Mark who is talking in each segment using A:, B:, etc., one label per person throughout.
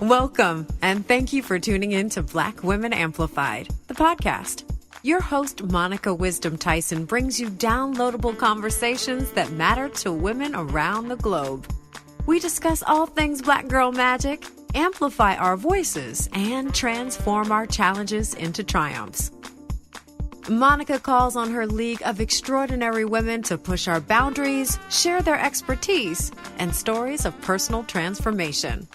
A: Welcome, and thank you for tuning in to Black Women Amplified, the podcast. Your host, Monica Wisdom Tyson, brings you downloadable conversations that matter to women around the globe. We discuss all things Black girl magic, amplify our voices, and transform our challenges into triumphs. Monica calls on her league of extraordinary women to push our boundaries, share their expertise, and stories of personal transformation.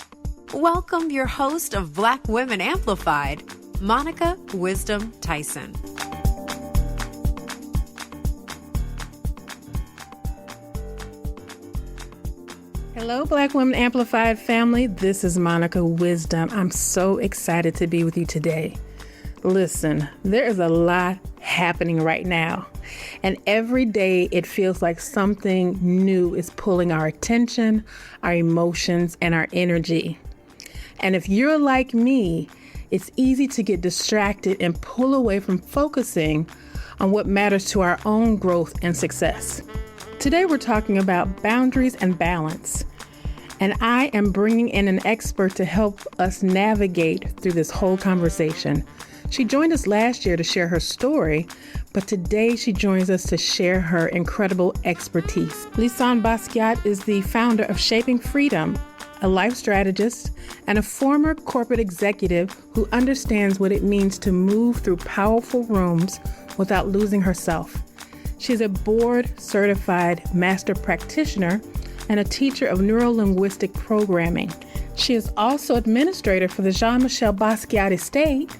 A: Welcome your host of Black Women Amplified, Monica Wisdom Tyson.
B: Hello, Black Women Amplified family. This is Monica Wisdom. I'm so excited to be with you today. Listen, there is a lot happening right now, and every day it feels like something new is pulling our attention, our emotions, and our energy. And if you're like me, it's easy to get distracted and pull away from focusing on what matters to our own growth and success. Today, we're talking about boundaries and balance. And I am bringing in an expert to help us navigate through this whole conversation. She joined us last year to share her story, but today she joins us to share her incredible expertise. Lisane Basquiat is the founder of Shaping Freedom, a life strategist, and a former corporate executive who understands what it means to move through powerful rooms without losing herself. She's a board-certified master practitioner and a teacher of neuro-linguistic programming. She is also administrator for the Jean-Michel Basquiat estate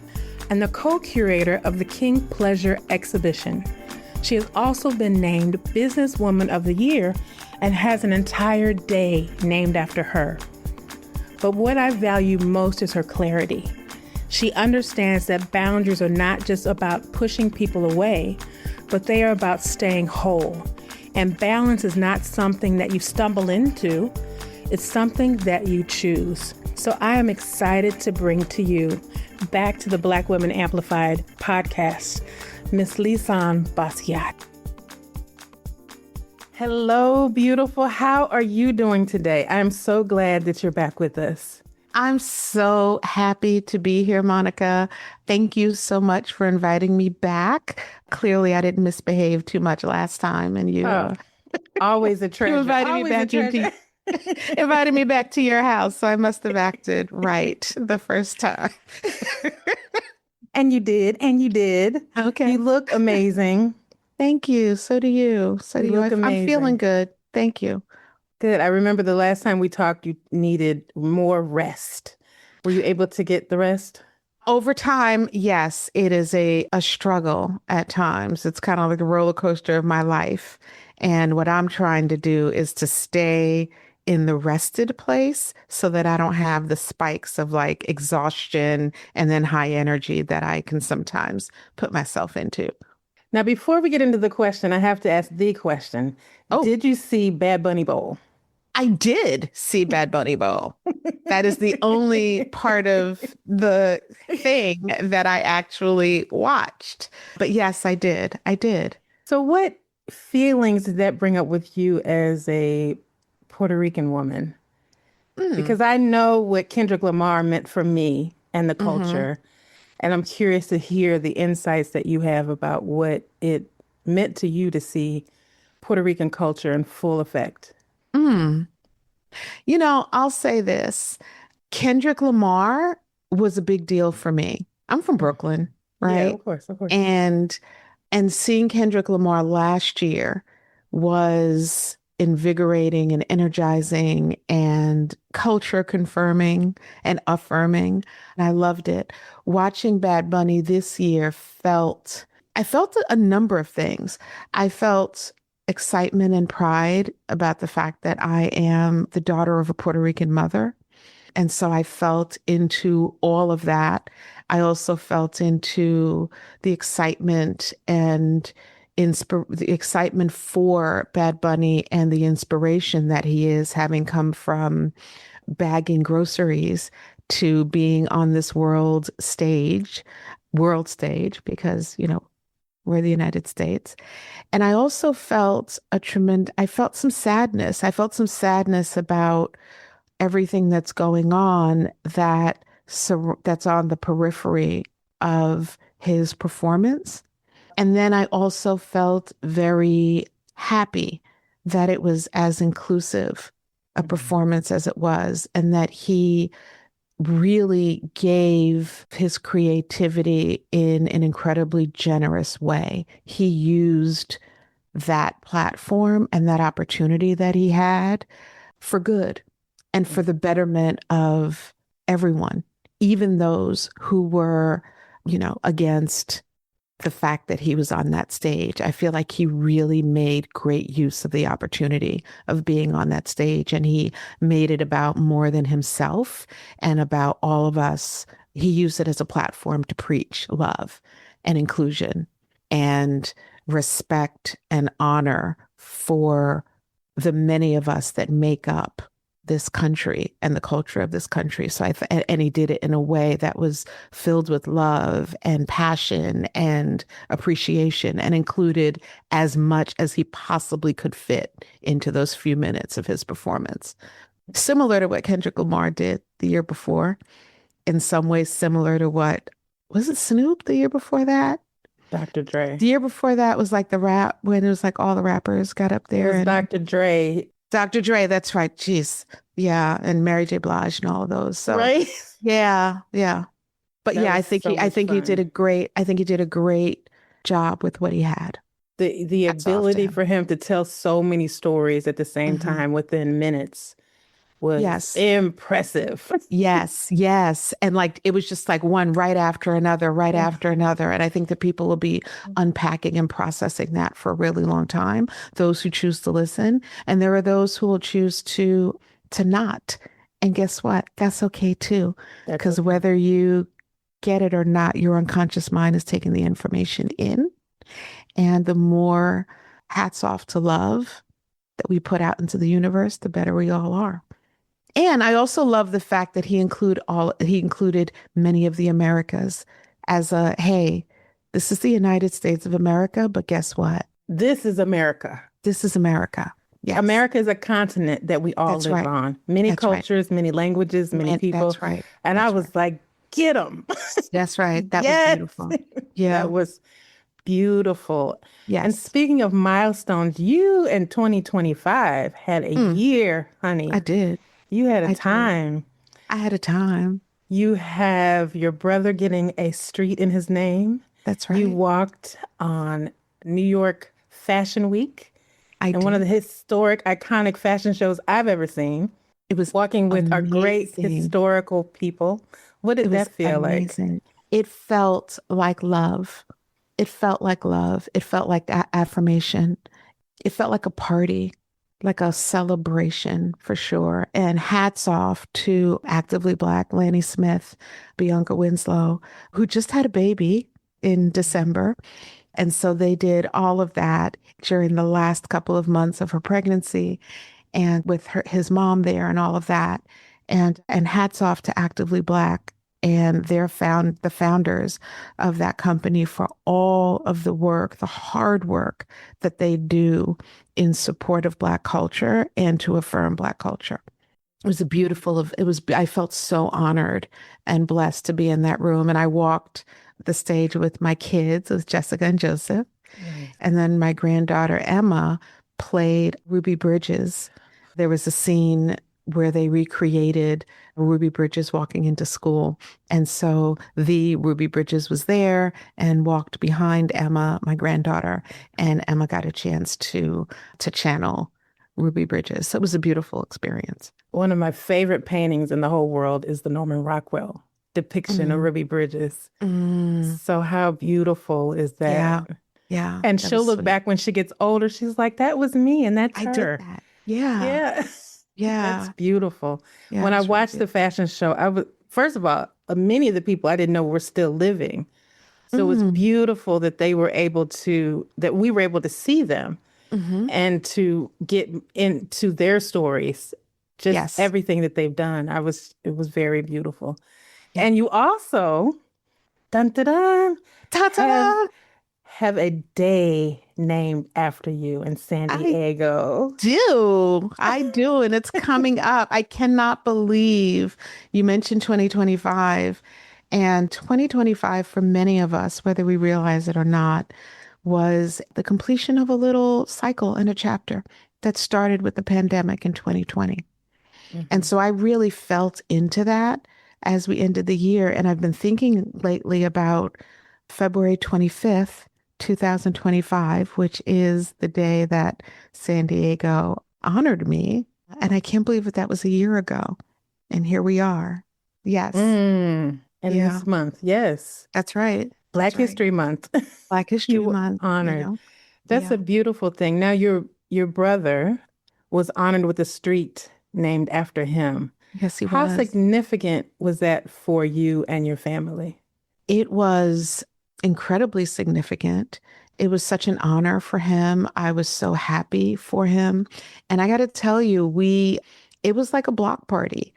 B: and the co-curator of the King Pleasure exhibition. She has also been named Businesswoman of the Year and has an entire day named after her. But what I value most is her clarity. She understands that boundaries are not just about pushing people away, but they are about staying whole. And balance is not something that you stumble into, it's something that you choose. So I am excited to bring to you, back to the Black Women Amplified podcast, Miss Lisane Basquiat. Hello, beautiful. How are you doing today? I'm so glad that you're back with us.
C: I'm so happy to be here, Monica. Thank you so much for inviting me back. Clearly, I didn't misbehave too much last time, and you
B: always a treasure.
C: You invited me back invited me back to your house, so I must have acted right the first time.
B: And you did.
C: Okay.
B: You look amazing.
C: Thank you. So do you. I'm feeling good. Thank you.
B: Good. I remember the last time we talked, you needed more rest. Were you able to get the rest?
C: Over time, yes, it is a struggle at times. It's kind of like the roller coaster of my life. And what I'm trying to do is to stay in the rested place so that I don't have the spikes of like exhaustion and then high energy that I can sometimes put myself into.
B: Now, before we get into the question, I have to ask the question.
C: Oh.
B: Did you see Bad Bunny Bowl?
C: I did see Bad Bunny Bowl. That is the only part of the thing that I actually watched. But yes, I did.
B: So what feelings did that bring up with you as a Puerto Rican woman? Because I know what Kendrick Lamar meant for me and the culture. Mm-hmm. And I'm curious to hear the insights that you have about what it meant to you to see Puerto Rican culture in full effect.
C: You know, I'll say this. Kendrick Lamar was a big deal for me. I'm from Brooklyn, right?
B: Yeah, of course.
C: And seeing Kendrick Lamar last year was invigorating and energizing and culture confirming and affirming. And I loved it. Watching Bad Bunny this year I felt a number of things. I felt excitement and pride about the fact that I am the daughter of a Puerto Rican mother. And so I felt into all of that. I also felt into the excitement and the excitement for Bad Bunny and the inspiration that he is, having come from bagging groceries to being on this world stage, because, you know, we're the United States. And I also felt I felt some sadness. I felt some sadness about everything that's going on that's on the periphery of his performance. And then I also felt very happy that it was as inclusive a performance as it was, and that he really gave his creativity in an incredibly generous way. He used that platform and that opportunity that he had for good and for the betterment of everyone, even those who were, against the fact that he was on that stage. I feel like he really made great use of the opportunity of being on that stage, and he made it about more than himself and about all of us. He used it as a platform to preach love and inclusion and respect and honor for the many of us that make up this country and the culture of this country. So and he did it in a way that was filled with love and passion and appreciation, and included as much as he possibly could fit into those few minutes of his performance. Similar to what Kendrick Lamar did the year before, in some ways similar to what, was it Snoop the year before that?
B: Dr. Dre.
C: The year before that was like the rap, when it was like all the rappers got up there.
B: It was Dr. Dre.
C: Dr. Dre, that's right. Jeez. Yeah. And Mary J. Blige and all of those. So
B: right.
C: Yeah. Yeah. But
B: That
C: yeah,
B: was so much
C: he
B: fun.
C: did a great job with what he had.
B: The
C: Hats off to
B: ability
C: him.
B: for him to tell so many stories at the same time within minutes was
C: Yes.
B: impressive.
C: Yes. Yes. And like, it was just like one right after another, after another. And I think that people will be unpacking and processing that for a really long time, those who choose to listen. And there are those who will choose to not. And guess what? That's okay too. Because whether you get it or not, your unconscious mind is taking the information in. And the more hats off to love that we put out into the universe, the better we all are. And I also love the fact that he included many of the Americas as hey, this is the United States of America, but guess what?
B: This is America.
C: This is America. Yes.
B: America is a continent that we all live on. Many cultures, many languages, many people.
C: That's right.
B: And I was like, get them.
C: That's right. That was beautiful. Yeah.
B: That was beautiful.
C: Yes.
B: And speaking of milestones, you in 2025 had a year, honey.
C: I did.
B: You had a time.
C: I had a time.
B: You have your brother getting a street in his name.
C: That's right.
B: You walked on New York Fashion Week. One of the historic, iconic fashion shows I've ever seen. It was walking with our great historical people. What did that feel like?
C: It felt like love. It felt like love. It felt like affirmation. It felt like a party, like a celebration for sure. And hats off to Actively Black, Lanny Smith, Bianca Winslow, who just had a baby in December. And so they did all of that during the last couple of months of her pregnancy, and with his mom there and all of that. And hats off to Actively Black and the founders of that company for all of the work, the hard work that they do in support of Black culture and to affirm Black culture. I felt so honored and blessed to be in that room. And I walked the stage with my kids, with Jessica and Joseph. And then my granddaughter, Emma, played Ruby Bridges. There was a scene where they recreated Ruby Bridges walking into school. And so the Ruby Bridges was there and walked behind Emma, my granddaughter, and Emma got a chance to channel Ruby Bridges. So it was a beautiful experience.
B: One of my favorite paintings in the whole world is the Norman Rockwell depiction of Ruby Bridges. So how beautiful is that?
C: Yeah.
B: And she'll look back when she gets older. She's like, that was me, and that's her.
C: I did that. Yeah.
B: That's beautiful.
C: Yeah,
B: when I
C: really
B: watched the fashion show, first of all, many of the people I didn't know were still living. So it was beautiful that we were able to see them and to get into their stories, just everything that they've done. It was very beautiful. Yeah. And you also, have a day named after you in San
C: I
B: Diego.
C: I do. And it's coming up. I cannot believe you mentioned 2025. And 2025, for many of us, whether we realize it or not, was the completion of a little cycle and a chapter that started with the pandemic in 2020. And so I really felt into that as we ended the year. And I've been thinking lately about February 25th, 2025, which is the day that San Diego honored me. And I can't believe that was a year ago. And here we are. Yes.
B: In this month. Yes.
C: That's right.
B: Black History Month.
C: Black History Month.
B: Honored. That's a beautiful thing. Now, your brother was honored with a street named after him.
C: Yes, he was.
B: How significant was that for you and your family?
C: It was incredibly significant. It was such an honor for him. I was so happy for him. And I got to tell you, it was like a block party.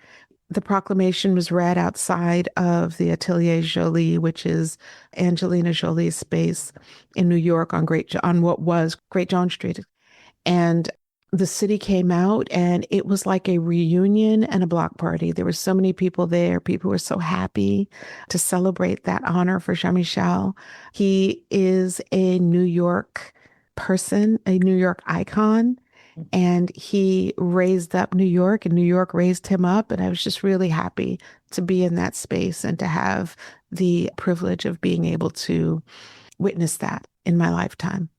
C: The proclamation was read outside of the Atelier Jolie, which is Angelina Jolie's space in New York on what was Great John Street. And the city came out and it was like a reunion and a block party. There were so many people there. People were so happy to celebrate that honor for Jean-Michel. He is a New York person, a New York icon. And he raised up New York and New York raised him up. And I was just really happy to be in that space and to have the privilege of being able to witness that in my lifetime.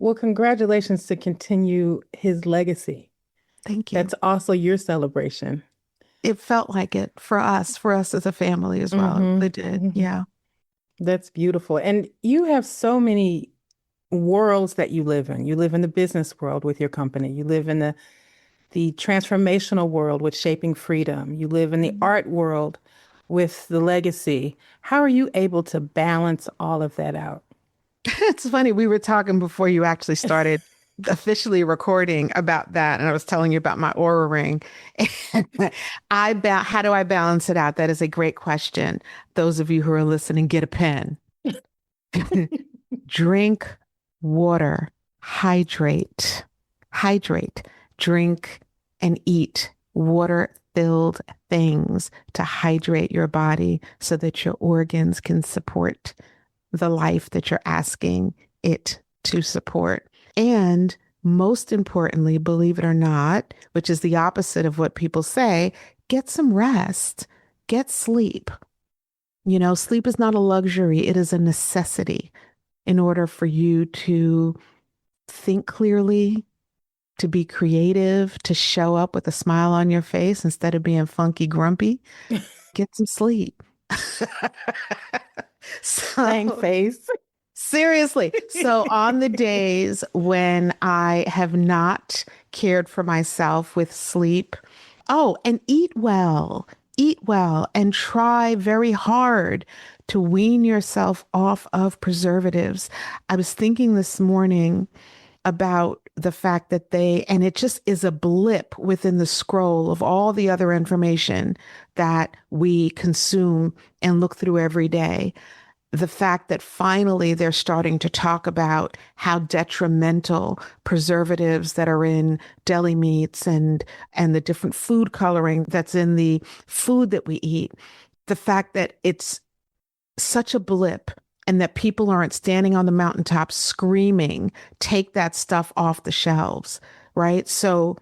B: Well, congratulations to continue his legacy.
C: Thank you.
B: That's also your celebration.
C: It felt like it for us as a family as well. It did. Yeah.
B: That's beautiful. And you have so many worlds that you live in. You live in the business world with your company. You live in the transformational world with Shaping Freedom. You live in the art world with the Legacy. How are you able to balance all of that out?
C: It's funny. We were talking before you actually started officially recording about that. And I was telling you about my Aura ring. And how do I balance it out? That is a great question. Those of you who are listening, get a pen. Drink water, hydrate, drink and eat water-filled things to hydrate your body so that your organs can support the life that you're asking it to support. And most importantly, believe it or not, which is the opposite of what people say, get some rest, get sleep. Sleep is not a luxury. It is a necessity in order for you to think clearly, to be creative, to show up with a smile on your face instead of being funky, grumpy. Get some sleep.
B: Slang face.
C: Seriously. So on the days when I have not cared for myself with sleep, and eat well and try very hard to wean yourself off of preservatives. I was thinking this morning about the fact that and it just is a blip within the scroll of all the other information that we consume and look through every day. The fact that finally they're starting to talk about how detrimental preservatives that are in deli meats and the different food coloring that's in the food that we eat, the fact that it's such a blip and that people aren't standing on the mountaintop screaming, take that stuff off the shelves, right? So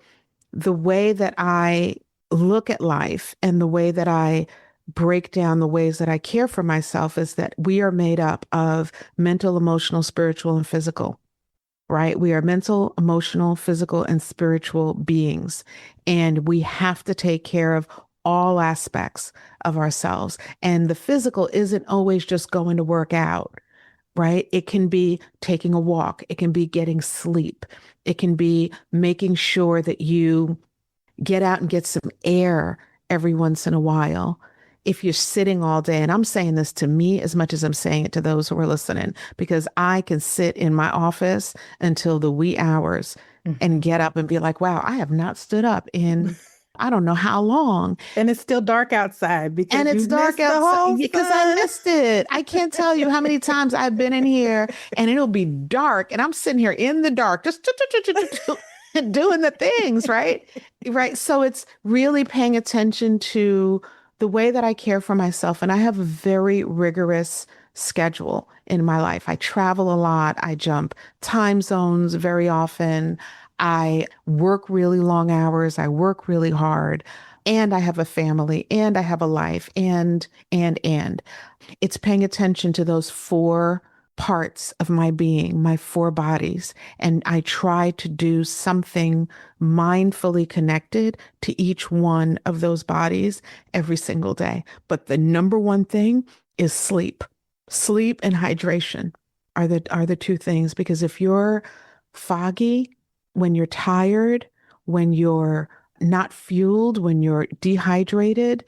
C: the way that I look at life and the way that I break down the ways that I care for myself is that we are made up of mental, emotional, spiritual, and physical, right? We are mental, emotional, physical, and spiritual beings. And we have to take care of all aspects of ourselves. And the physical isn't always just going to work out, right? It can be taking a walk. It can be getting sleep. It can be making sure that you get out and get some air every once in a while. If you're sitting all day, and I'm saying this to me as much as I'm saying it to those who are listening, because I can sit in my office until the wee hours and get up and be like, wow, I have not stood up in I don't know how long.
B: And it's still dark outside because
C: And it's
B: you
C: dark
B: missed the
C: outside
B: whole
C: because I
B: sun.
C: missed it. I can't tell you how many times I've been in here and it'll be dark and I'm sitting here in the dark, just doing the things, right? Right. So it's really paying attention to the way that I care for myself. And I have a very rigorous schedule in my life. I travel a lot. I jump time zones very often. I work really long hours. I work really hard. And I have a family and I have a life and. It's paying attention to those four parts of my being, my four bodies. And I try to do something mindfully connected to each one of those bodies every single day. But the number one thing is sleep. Sleep and hydration are the two things. Because if you're foggy, when you're tired, when you're not fueled, when you're dehydrated,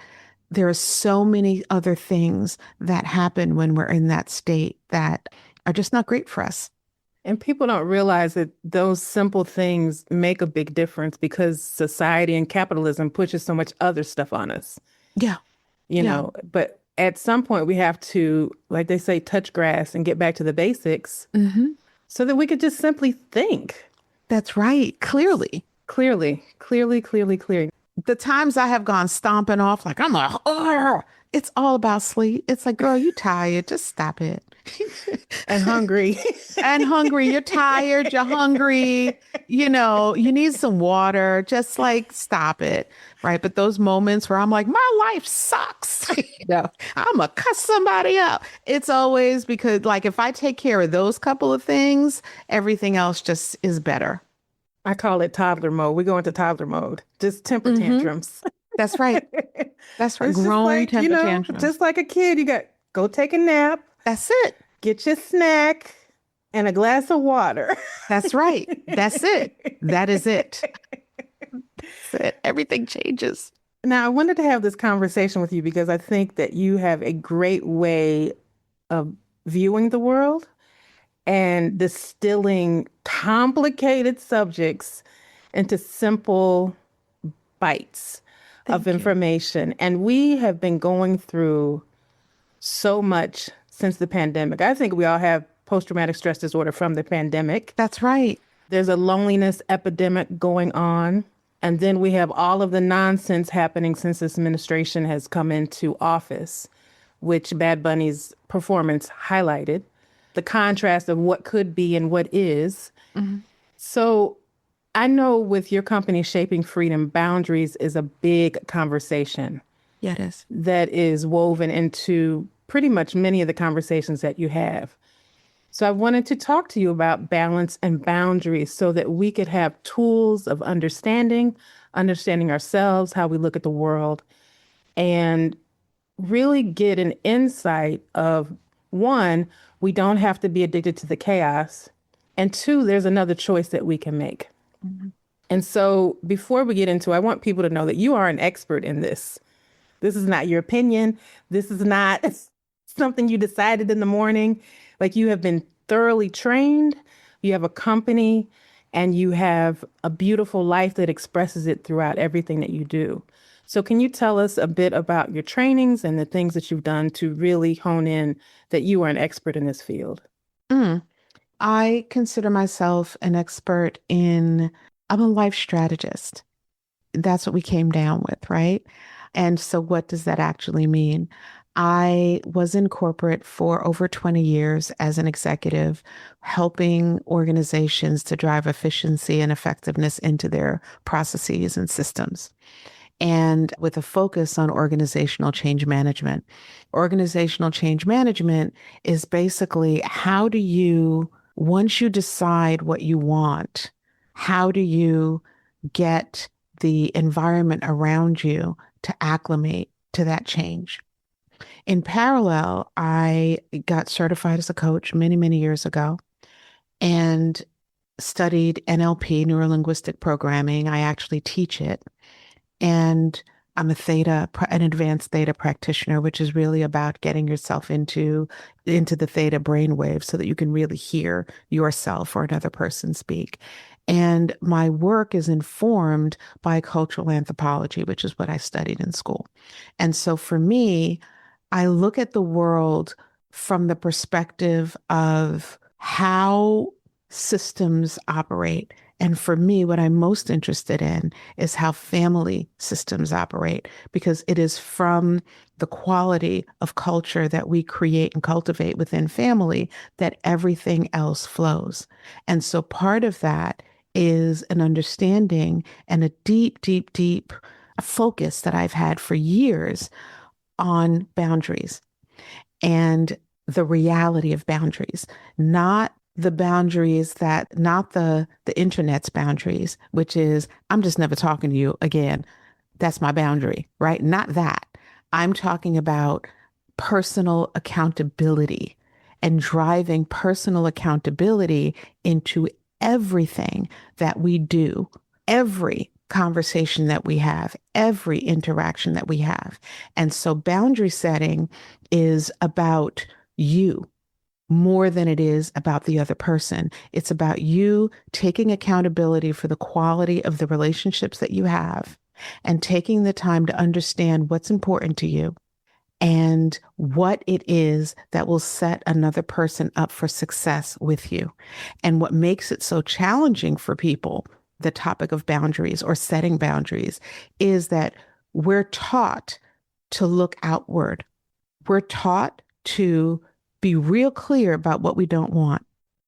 C: there are so many other things that happen when we're in that state that are just not great for us.
B: And people don't realize that those simple things make a big difference because society and capitalism pushes so much other stuff on us.
C: Yeah.
B: You know, but at some point we have to, like they say, touch grass and get back to the basics so that we could just simply think.
C: That's right. Clearly.
B: Clearly.
C: The times I have gone stomping off, like it's all about sleep. It's like, girl, you tired. Just stop it.
B: And hungry.
C: And hungry. You're tired. You're hungry. You know, you need some water. Just like, stop it. Right. But those moments where I'm like, my life sucks. I'm going to cuss somebody out. It's always because, like, if I take care of those couple of things, everything else just is better.
B: I call it toddler mode. We go into toddler mode. Just temper tantrums.
C: That's right. That's right. Grown temper tantrums.
B: Just like a kid, go take a nap.
C: That's it.
B: Get your snack and a glass of water.
C: That's right. That's it. That is it. That's it. Everything changes.
B: Now, I wanted to have this conversation with you because I think that you have a great way of viewing the world and distilling complicated subjects into simple bites of information. And we have been going through so much since the pandemic. I think we all have post-traumatic stress disorder from the pandemic.
C: That's right.
B: There's a loneliness epidemic going on. And then we have all of the nonsense happening since this administration has come into office, which Bad Bunny's performance highlighted. The contrast of what could be and what is. So I know with your company, Shaping Freedom, boundaries is a big conversation.
C: Yeah, it is.
B: That is woven into pretty much many of the conversations that you have. So I wanted to talk to you about balance and boundaries so that we could have tools of understanding ourselves, how we look at the world, and really get an insight of, one, we don't have to be addicted to the chaos. And two, there's another choice that we can make. And so before we get into it, I want people to know that you are an expert in this. This is not your opinion. This is not something you decided in the morning. Like, you have been thoroughly trained. You have a company and you have a beautiful life that expresses it throughout everything that you do. So can you tell us a bit about your trainings and the things that you've done to really hone in that you are an expert in this field?
C: I consider myself an expert I'm a life strategist. That's what we came down with, right? And so what does that actually mean? I was in corporate for over 20 years as an executive, helping organizations to drive efficiency and effectiveness into their processes and systems, and with a focus on organizational change management. Organizational change management is basically, how do you, once you decide what you want, how do you get the environment around you to acclimate to that change? In parallel, I got certified as a coach many, many years ago and studied NLP, neuro-linguistic programming. I actually teach it. And I'm an advanced theta practitioner, which is really about getting yourself into the theta brainwave so that you can really hear yourself or another person speak. And my work is informed by cultural anthropology, which is what I studied in school. And so for me, I look at the world from the perspective of how systems operate. And for me, what I'm most interested in is how family systems operate, because it is from the quality of culture that we create and cultivate within family that everything else flows. And so part of that is an understanding and a deep, deep, deep focus that I've had for years on boundaries and the reality of boundaries, not the internet's boundaries, which is, I'm just never talking to you again. That's my boundary, right? Not that. I'm talking about personal accountability and driving personal accountability into everything that we do, every conversation that we have, every interaction that we have. And so boundary setting is about you more than it is about the other person. It's about you taking accountability for the quality of the relationships that you have and taking the time to understand what's important to you and what it is that will set another person up for success with you. And what makes it so challenging for people, the topic of boundaries or setting boundaries, is that we're taught to look outward. We're taught to be real clear about what we don't want.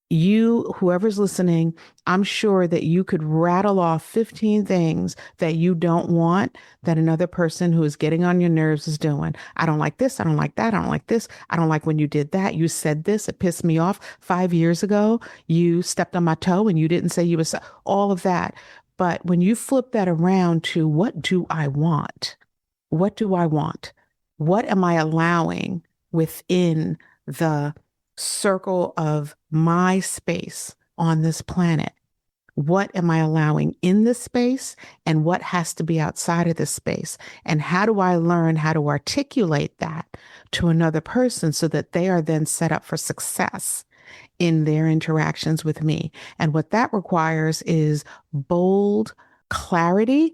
C: You, whoever's listening, I'm sure that you could rattle off 15 things that you don't want that another person who is getting on your nerves is doing. I don't like this. I don't like that. I don't like this. I don't like when you did that. You said this. It pissed me off 5 years ago. You stepped on my toe and you didn't say you was all of that. But when you flip that around to what do I want? What do I want? What am I allowing within the circle of my space on this planet? What am I allowing in this space and what has to be outside of this space? And how do I learn how to articulate that to another person so that they are then set up for success in their interactions with me? And what that requires is bold clarity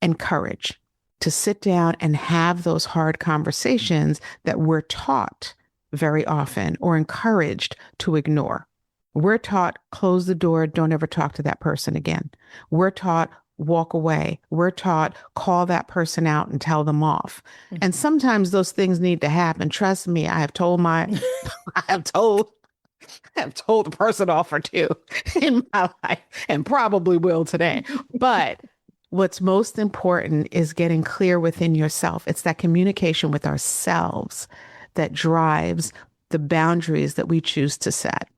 C: and courage to sit down and have those hard conversations that we're taught very often or encouraged to ignore. We're taught, close the door, don't ever talk to that person again. We're taught, walk away. We're taught, call that person out and tell them off. Mm-hmm. And sometimes those things need to happen. Trust me, I have told a person off or two in my life and probably will today. But what's most important is getting clear within yourself. It's that communication with ourselves that drives the boundaries that we choose to set.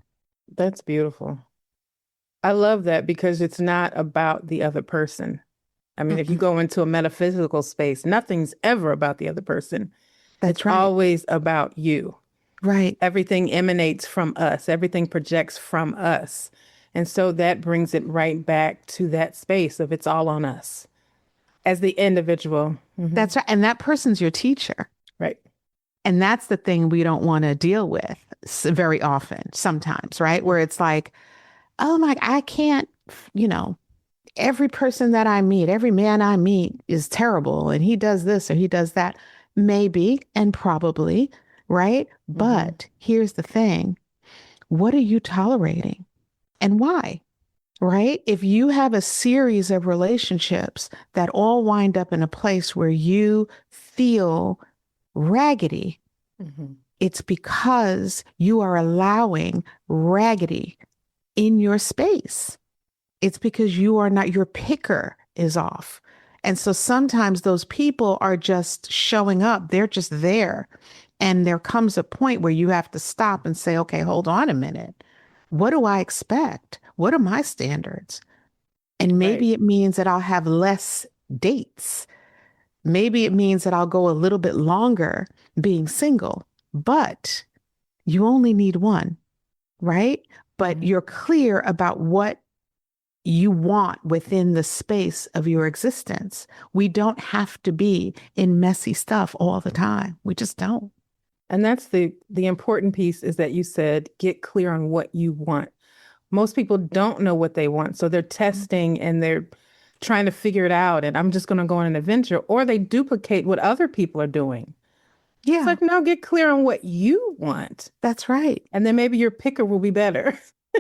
B: That's beautiful. I love that because it's not about the other person. I mean, if you go into a metaphysical space, nothing's ever about the other person. It's right. Always about you.
C: Right.
B: Everything emanates from us. Everything projects from us. And so that brings it right back to that space of it's all on us as the individual. Mm-hmm.
C: That's right. And that person's your teacher.
B: Right.
C: And that's the thing we don't want to deal with very often, sometimes, right? Where it's like, oh my, I can't, every person that I meet, every man I meet is terrible and he does this or he does that. Maybe and probably, right? Mm-hmm. But here's the thing. What are you tolerating and why? Right? If you have a series of relationships that all wind up in a place where you feel raggedy, mm-hmm. It's because you are allowing raggedy in your space. It's because your picker is off. And so sometimes those people are just showing up. They're just there. And there comes a point where you have to stop and say, okay, hold on a minute. What do I expect? What are my standards? And maybe It means that I'll have less dates. Maybe it means that I'll go a little bit longer being single, but you only need one, right? But you're clear about what you want within the space of your existence. We don't have to be in messy stuff all the time. We just don't.
B: And that's the important piece, is that you said, get clear on what you want. Most people don't know what they want. So they're testing and they're trying to figure it out. And I'm just going to go on an adventure, or they duplicate what other people are doing.
C: Yeah.
B: It's like, no, get clear on what you want.
C: That's right.
B: And then maybe your picker will be better.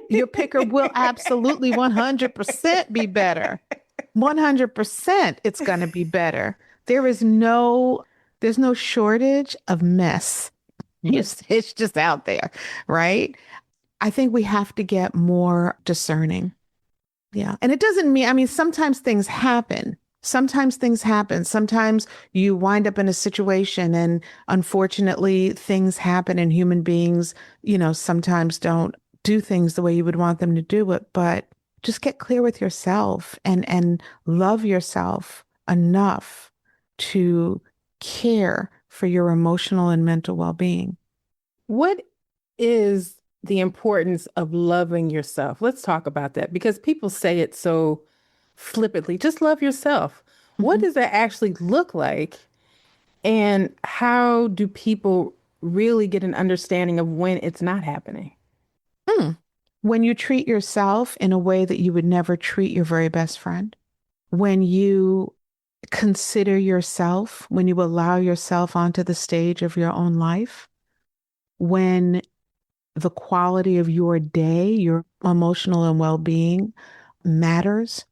C: Your picker will absolutely 100% be better. 100% it's going to be better. There's no shortage of mess. It's just out there, right? I think we have to get more discerning. Yeah. And it doesn't mean, I mean, sometimes things happen. Sometimes you wind up in a situation and unfortunately things happen, and human beings, sometimes don't do things the way you would want them to do it. But just get clear with yourself and love yourself enough to care for your emotional and mental well-being.
B: What is the importance of loving yourself? Let's talk about that, because people say it so flippantly, just love yourself. Mm-hmm. What does that actually look like? And how do people really get an understanding of when it's not happening?
C: When you treat yourself in a way that you would never treat your very best friend, when you consider yourself, when you allow yourself onto the stage of your own life, when the quality of your day, your emotional and well-being matters,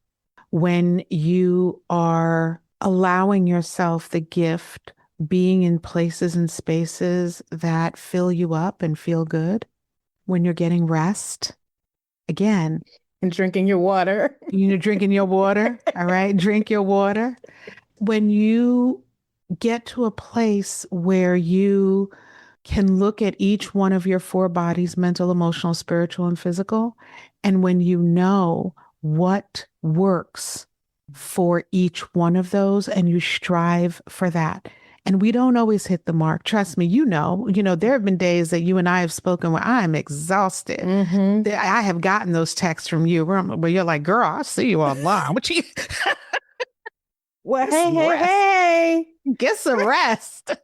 C: when you are allowing yourself the gift, being in places and spaces that fill you up and feel good, when you're getting rest, again.
B: And drinking your water.
C: Drinking your water. All right. Drink your water. When you get to a place where you can look at each one of your four bodies, mental, emotional, spiritual, and physical, and when you know what works for each one of those and you strive for that. And we don't always hit the mark. Trust me, there have been days that you and I have spoken where I'm exhausted. Mm-hmm. I have gotten those texts from you where you're like, girl, I see you online. What you?
B: Well, hey,
C: get some rest.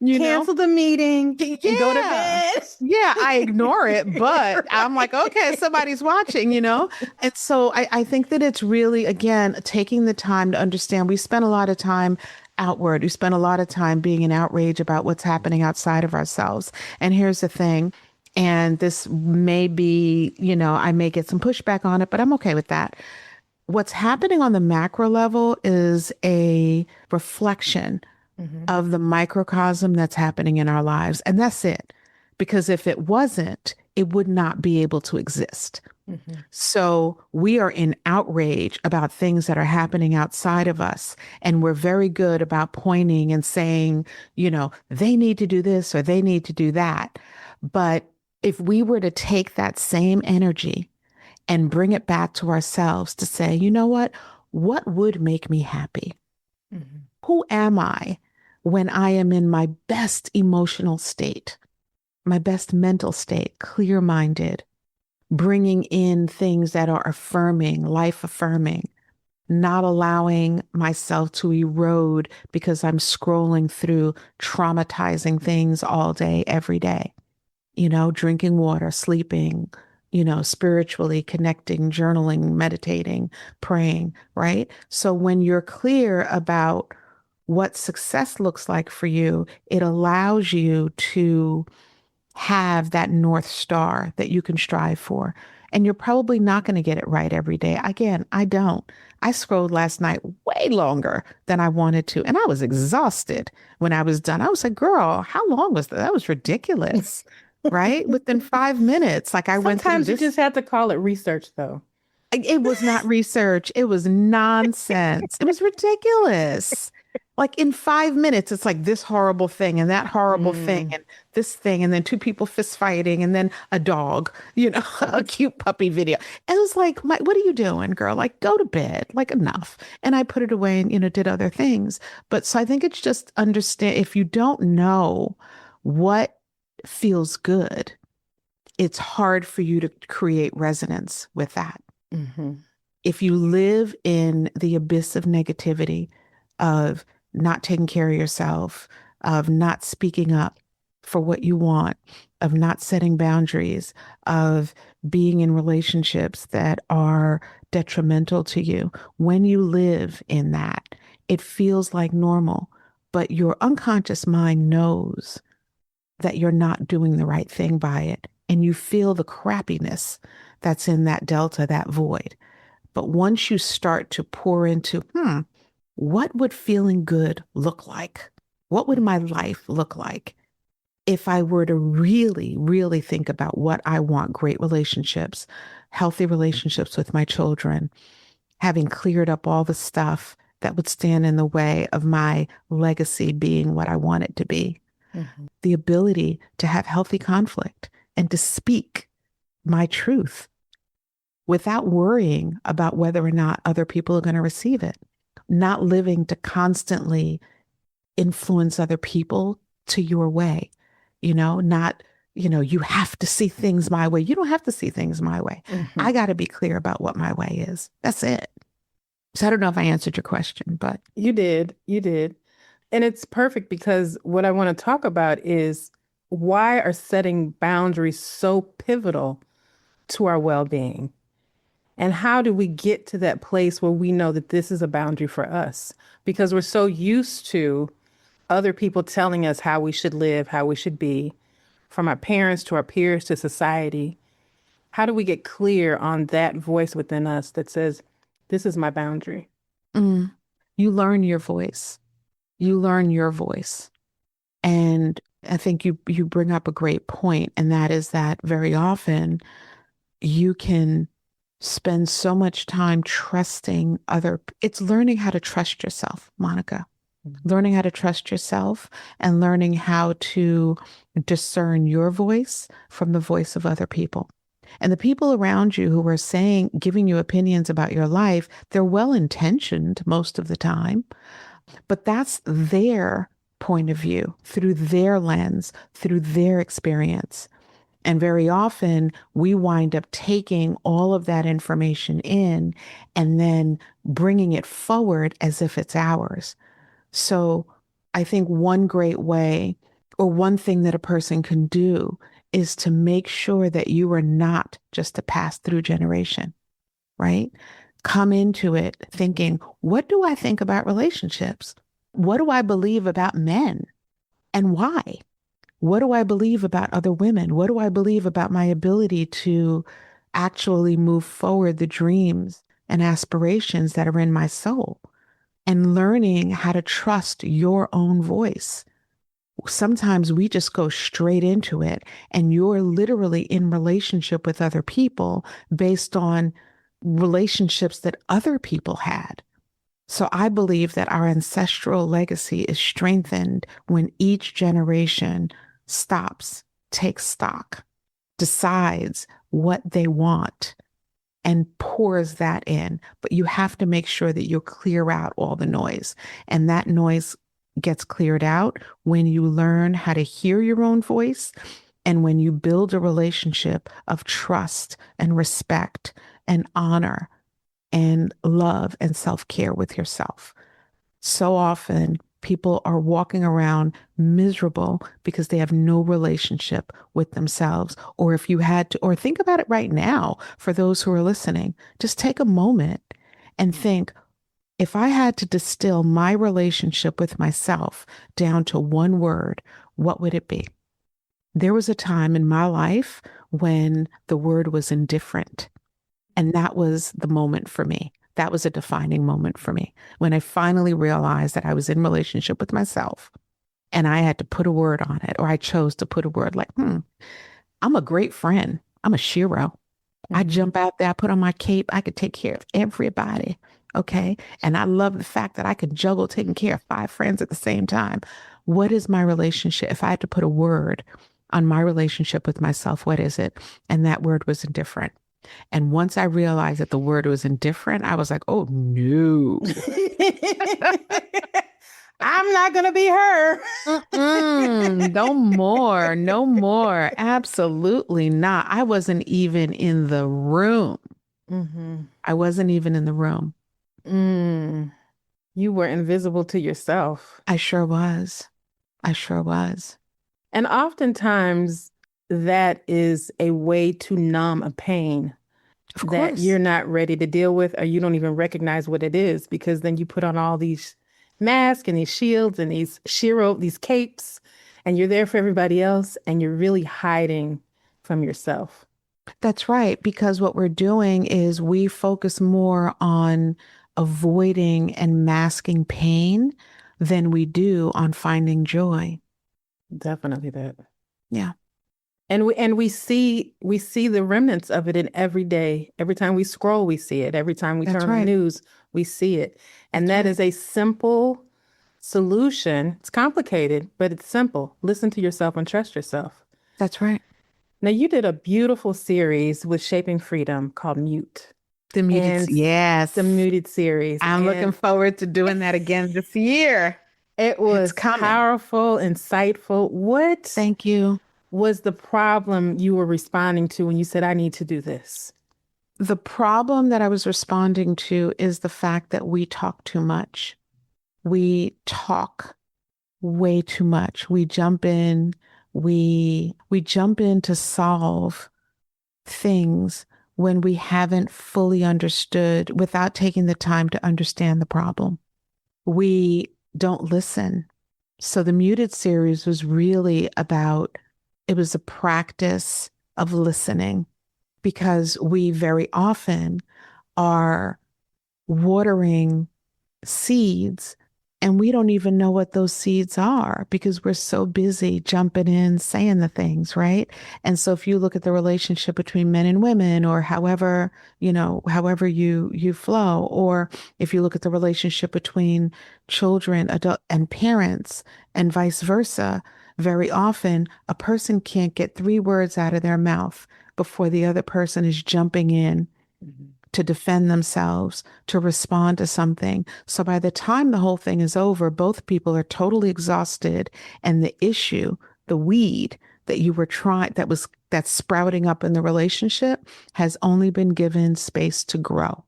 B: Cancel the meeting and go to bed.
C: Yeah, I ignore it, but I'm like, okay, somebody's watching, And so I think that it's really, again, taking the time to understand. We spend a lot of time outward. We spend a lot of time being in outrage about what's happening outside of ourselves. And here's the thing, and this may be, I may get some pushback on it, but I'm okay with that. What's happening on the macro level is a reflection of the microcosm that's happening in our lives. And that's it. Because if it wasn't, it would not be able to exist. Mm-hmm. So we are in outrage about things that are happening outside of us. And we're very good about pointing and saying, they need to do this or they need to do that. But if we were to take that same energy and bring it back to ourselves to say, you know what would make me happy? Mm-hmm. Who am I when I am in my best emotional state, my best mental state, clear-minded, bringing in things that are affirming, life-affirming, not allowing myself to erode because I'm scrolling through traumatizing things all day, every day, drinking water, sleeping, spiritually connecting, journaling, meditating, praying, right? So when you're clear about what success looks like for you, it allows you to have that North Star that you can strive for. And you're probably not going to get it right every day. Again, I don't. I scrolled last night way longer than I wanted to. And I was exhausted when I was done. I was like, girl, how long was that? That was ridiculous. Right? Within 5 minutes. Like
B: Sometimes you just have to call it research, though.
C: It was not research. It was nonsense. It was ridiculous. Like in 5 minutes, it's like this horrible thing and that horrible thing and this thing. And then two people fist fighting and then a dog, a cute puppy video. And it was like, what are you doing, girl? Like, go to bed, like enough. And I put it away and, did other things. But so I think it's just understand, if you don't know what feels good, it's hard for you to create resonance with that.
B: Mm-hmm.
C: If you live in the abyss of negativity, of not taking care of yourself, of not speaking up for what you want, of not setting boundaries, of being in relationships that are detrimental to you, when you live in that, it feels like normal, but your unconscious mind knows that you're not doing the right thing by it. And you feel the crappiness that's in that delta, that void. But once you start to pour into, what would feeling good look like? What would my life look like if I were to really, really think about what I want? Great relationships, healthy relationships with my children, having cleared up all the stuff that would stand in the way of my legacy being what I want it to be. Mm-hmm. The ability to have healthy conflict and to speak my truth without worrying about whether or not other people are going to receive it, not living to constantly influence other people to your way, not, you have to see things my way. You don't have to see things my way. Mm-hmm. I got to be clear about what my way is. That's it. So I don't know if I answered your question, but.
B: You did. And it's perfect because what I want to talk about is why are setting boundaries so pivotal to our well-being? And how do we get to that place where we know that this is a boundary for us? Because we're so used to other people telling us how we should live, how we should be, from our parents to our peers to society. How do we get clear on that voice within us that says, this is my boundary?
C: You learn your voice. You learn your voice. And I think you bring up a great point, and that is that very often you can spend so much time trusting it's learning how to trust yourself, Monica. Mm-hmm. Learning how to trust yourself and learning how to discern your voice from the voice of other people. And the people around you who are giving you opinions about your life, they're well-intentioned most of the time, but that's their point of view, through their lens, through their experience. And very often we wind up taking all of that information in and then bringing it forward as if it's ours. So I think one great way, or one thing that a person can do, is to make sure that you are not just a pass-through generation, right? Come into it thinking, what do I think about relationships? What do I believe about men and why? What do I believe about other women? What do I believe about my ability to actually move forward the dreams and aspirations that are in my soul? And learning how to trust your own voice. Sometimes we just go straight into it, and you're literally in relationship with other people based on relationships that other people had. So I believe that our ancestral legacy is strengthened when each generation stops, takes stock, decides what they want, and pours that in. But you have to make sure that you clear out all the noise. And that noise gets cleared out when you learn how to hear your own voice, and when you build a relationship of trust and respect and honor and love and self-care with yourself. So often people are walking around miserable because they have no relationship with themselves. Or or think about it right now, for those who are listening, just take a moment and think, if I had to distill my relationship with myself down to one word, what would it be? There was a time in my life when the word was indifferent. And that was the moment for me. That was a defining moment for me, when I finally realized that I was in relationship with myself and I had to put a word on it, or I chose to put a word like, I'm a great friend. I'm a shero. I jump out there, I put on my cape. I could take care of everybody. Okay. And I love the fact that I could juggle taking care of 5 friends at the same time. What is my relationship? If I had to put a word on my relationship with myself, what is it? And that word was indifferent. And once I realized that the word was indifferent, I was like, oh, no.
B: I'm not going to be her.
C: No more. No more. Absolutely not. I wasn't even in the room.
B: Mm-hmm.
C: I wasn't even in the room.
B: Mm. You were invisible to yourself.
C: I sure was. I sure was.
B: And oftentimes that is a way to numb a pain
C: Of
B: that
C: course.
B: you're not ready to deal with, or you don't even recognize what it is, because then you put on all these masks and these shields and these shiro, these capes, and you're there for everybody else, and you're really hiding from yourself.
C: That's right. Because what we're doing is we focus more on avoiding and masking pain than we do on finding joy.
B: Definitely that.
C: Yeah,
B: And we see the remnants of it in every day. Every time we scroll, we see it. Every time we
C: that's
B: turn on the
C: right.
B: news, we see it. And
C: That's
B: that
C: right.
B: is a simple solution. It's complicated, but it's simple. Listen to yourself and trust yourself.
C: That's right.
B: Now, you did a beautiful series with Shaping Freedom called Mute,
C: The muted,
B: and
C: yes.
B: the Muted series.
C: I'm looking
B: And
C: forward to doing that again this year.
B: it
C: It's
B: was
C: coming.
B: powerful, insightful. What
C: Thank you.
B: was the problem you were responding to when you said, I need to do this?
C: The problem that I was responding to is the fact that we talk too much. We talk way too much. We jump in, we jump in to solve things when we haven't fully understood without taking the time to understand the problem. We don't listen. So the Muted series was really about, it was a practice of listening, because we very often are watering seeds and we don't even know what those seeds are because we're so busy jumping in, saying the things, right? And so if you look at the relationship between men and women, or however, however you flow, or if you look at the relationship between children, adult and parents, and vice versa, very often a person can't get 3 words out of their mouth before the other person is jumping in to defend themselves, to respond to something. So by the time the whole thing is over, both people are totally exhausted. And the issue, the weed that you were trying, that's sprouting up in the relationship, has only been given space to grow.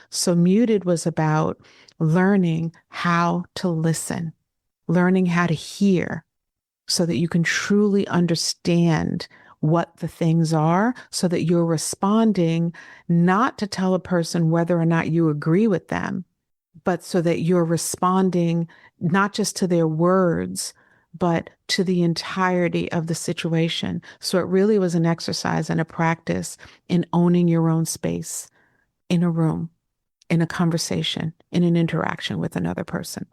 C: So Muted was about learning how to listen, learning how to hear, so that you can truly understand what the things are, so that you're responding not to tell a person whether or not you agree with them, but so that you're responding not just to their words, but to the entirety of the situation. So it really was an exercise and a practice in owning your own space in a room, in a conversation, in an interaction with another person.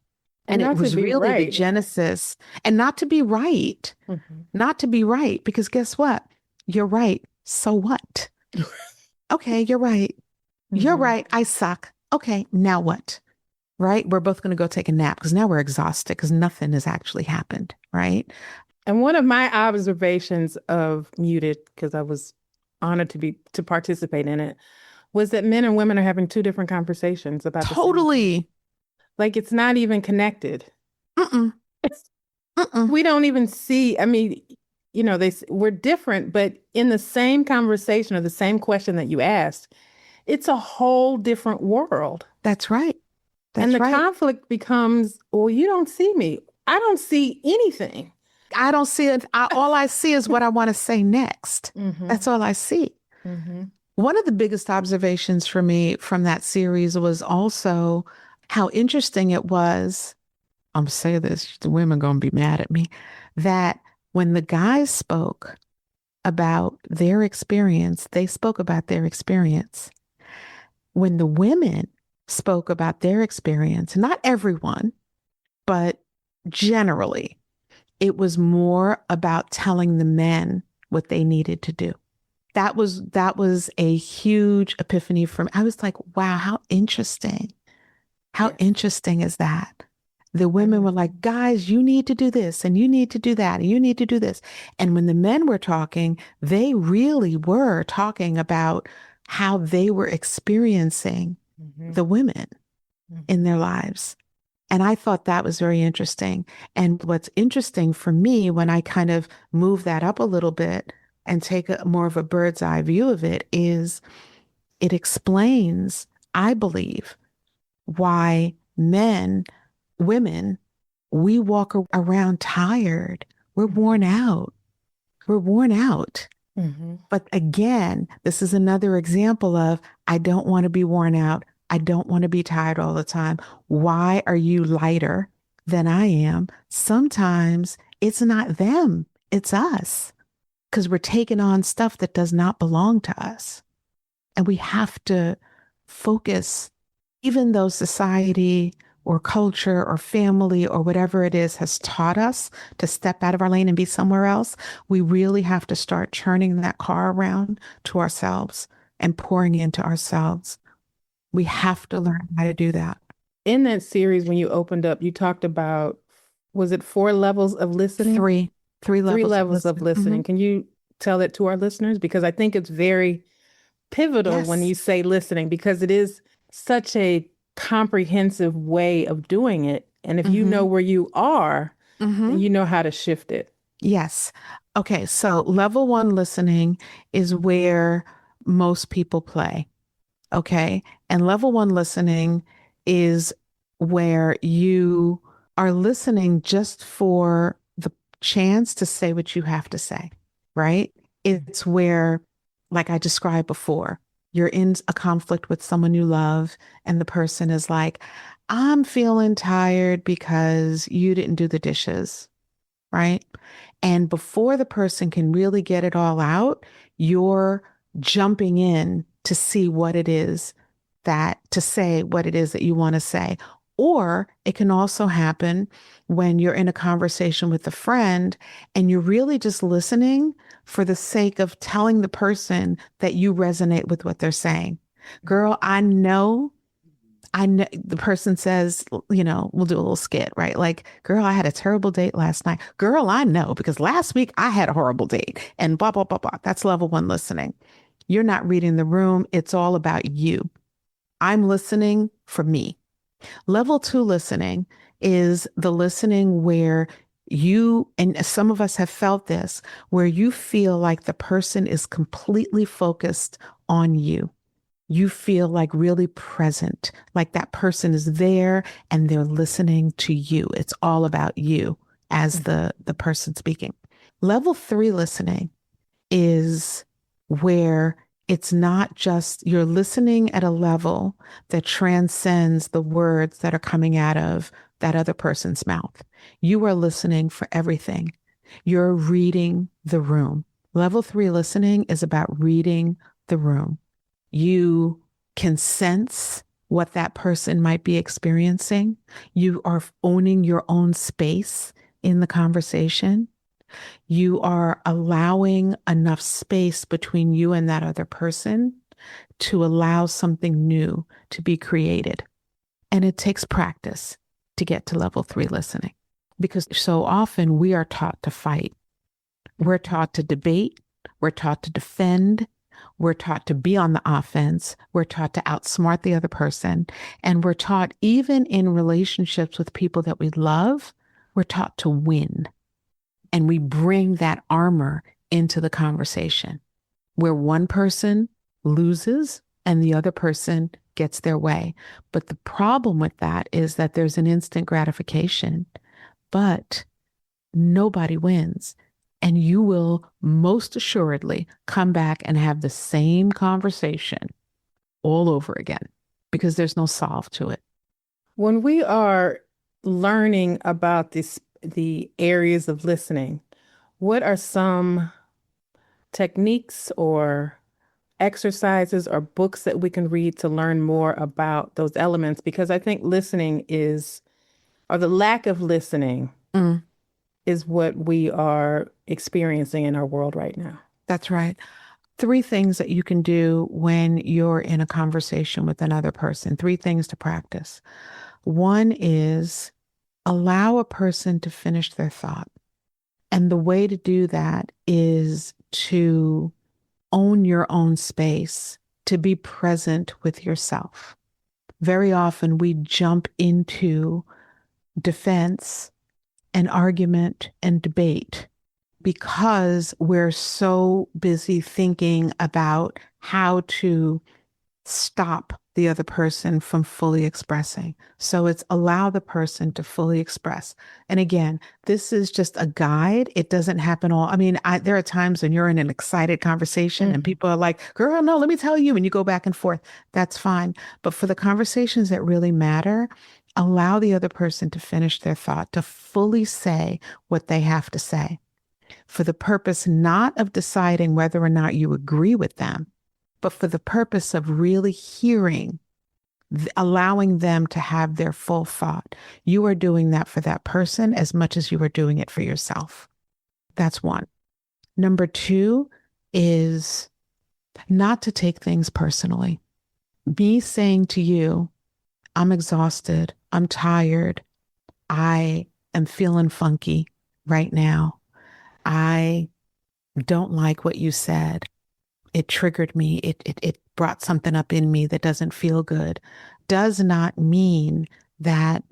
C: And
B: not
C: it
B: to
C: was
B: be
C: really the
B: right.
C: genesis, and not to be right, not to be right, because guess what? You're right. So what? Okay, you're right. You're right. I suck. Okay, now what? Right? We're both going to go take a nap because now we're exhausted because nothing has actually happened. Right?
B: And one of my observations of Muted, because I was honored to participate in it, was that men and women are having 2 different conversations about the same thing.
C: Totally.
B: Like, it's not even connected.
C: Mm-mm. Mm-mm.
B: We don't even see, I mean, we're different, but in the same conversation or the same question that you asked, it's a whole different world.
C: That's right.
B: And the
C: That's right.
B: conflict becomes, well, you don't see me. I don't see anything.
C: I don't see it. All I see is what I want to say next. That's all I see. One of the biggest observations for me from that series was also how interesting it was. I'm going to say this, the women are going to be mad at me, that when the guys spoke about their experience, they spoke about their experience. When the women spoke about their experience, not everyone, but generally, it was more about telling the men what they needed to do. That was a huge epiphany for me. I was like, wow, how interesting. How interesting is that? The women were like, guys, you need to do this and you need to do that and you need to do this. And when the men were talking, they really were talking about how they were experiencing the women in their lives. And I thought that was very interesting. And what's interesting for me when I kind of move that up a little bit and take more of a bird's eye view of it is it explains, I believe, why women, we walk around tired. We're worn out. We're worn out.
B: Mm-hmm.
C: But again, this is another example of, I don't want to be worn out. I don't want to be tired all the time. Why are you lighter than I am? Sometimes it's not them, it's us, because we're taking on stuff that does not belong to us. And we have to focus, even though society or culture or family or whatever it is has taught us to step out of our lane and be somewhere else, we really have to start turning that car around to ourselves and pouring into ourselves. We have to learn how to do that.
B: In that series, when you opened up, you talked about, was it 4 levels of listening?
C: Three levels,
B: 3 levels of listening.
C: Mm-hmm.
B: Can you tell that to our listeners? Because I think it's very pivotal when you say listening, because it is such a comprehensive way of doing it. And if you know where you are, then you know how to shift it.
C: Yes. Okay. So level 1 listening is where most people play. Okay. And level 1 listening is where you are listening just for the chance to say what you have to say, right? It's where, like I described before, you're in a conflict with someone you love, and the person is like, I'm feeling tired because you didn't do the dishes, right? And before the person can really get it all out, you're jumping in to see what it is to say what it is that you want to say. Or it can also happen when you're in a conversation with a friend and you're really just listening for the sake of telling the person that you resonate with what they're saying. Girl, I know the person says, we'll do a little skit, right? Like, girl, I had a terrible date last night. Girl, I know, because last week I had a horrible date, and blah, blah, blah, blah. That's level 1 listening. You're not reading the room. It's all about you. I'm listening for me. Level 2 listening is the listening where you, and some of us have felt this, where you feel like the person is completely focused on you. You feel like really present, like that person is there and they're listening to you. It's all about you as the person speaking. Level 3 listening is where it's not just, you're listening at a level that transcends the words that are coming out of that other person's mouth. You are listening for everything. You're reading the room. Level 3 listening is about reading the room. You can sense what that person might be experiencing. You are owning your own space in the conversation. You are allowing enough space between you and that other person to allow something new to be created. And it takes practice to get to level 3 listening, because so often we are taught to fight. We're taught to debate. We're taught to defend. We're taught to be on the offense. We're taught to outsmart the other person. And we're taught, even in relationships with people that we love, we're taught to win. And we bring that armor into the conversation where one person loses and the other person gets their way. But the problem with that is that there's an instant gratification, but nobody wins. And you will most assuredly come back and have the same conversation all over again, because there's no solve to it.
B: When we are learning about the areas of listening, what are some techniques or exercises or books that we can read to learn more about those elements? Because I think listening or the lack of listening is what we are experiencing in our world right now.
C: That's right. 3 things that you can do when you're in a conversation with another person, 3 things to practice. 1 is allow a person to finish their thought. And the way to do that is to own your own space, to be present with yourself. Very often we jump into defense and argument and debate because we're so busy thinking about how to stop the other person from fully expressing. So it's allow the person to fully express. And again, this is just a guide. It doesn't happen all. I mean, there are times when you're in an excited conversation and people are like, girl, no, let me tell you. And you go back and forth. That's fine. But for the conversations that really matter, allow the other person to finish their thought, to fully say what they have to say, for the purpose not of deciding whether or not you agree with them, but for the purpose of really hearing, allowing them to have their full thought. You are doing that for that person as much as you are doing it for yourself. That's one. Number two is not to take things personally. Me saying to you, I'm exhausted, I'm tired, I am feeling funky right now. I don't like what you said. It triggered me. It brought something up in me that doesn't feel good, does not mean that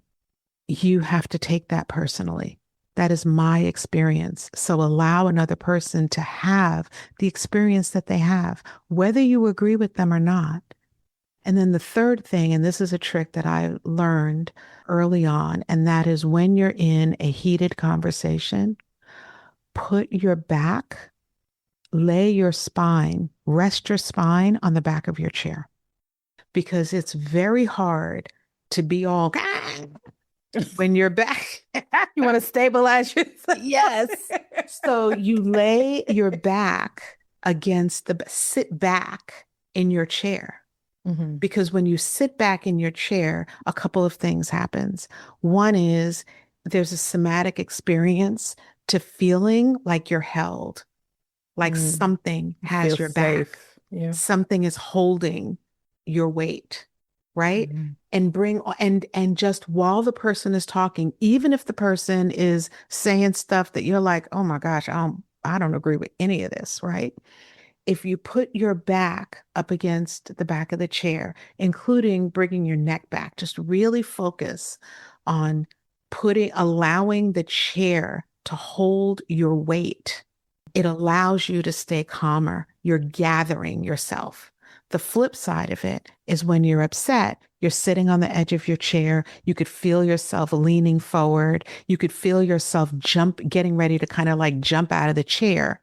C: you have to take that personally. That is my experience. So allow another person to have the experience that they have, whether you agree with them or not. And then the third thing, and this is a trick that I learned early on, and that is when you're in a heated conversation, put your back, lay your spine, rest your spine on the back of your chair, because it's very hard to be all when you're back.
B: You want to stabilize yourself?
C: Yes. So you lay your back against sit back in your chair. Because when you sit back in your chair, a couple of things happens. One is there's a somatic experience to feeling like you're held, like something has your back.
B: Yeah.
C: Something is holding your weight, right? And just while the person is talking, even if the person is saying stuff that you're like, oh my gosh, I don't agree with any of this, right? If you put your back up against the back of the chair, including bringing your neck back, just really focus on allowing the chair to hold your weight. It allows you to stay calmer. You're gathering yourself. The flip side of it is when you're upset, you're sitting on the edge of your chair. You could feel yourself leaning forward. You could feel yourself getting ready to kind of like jump out of the chair,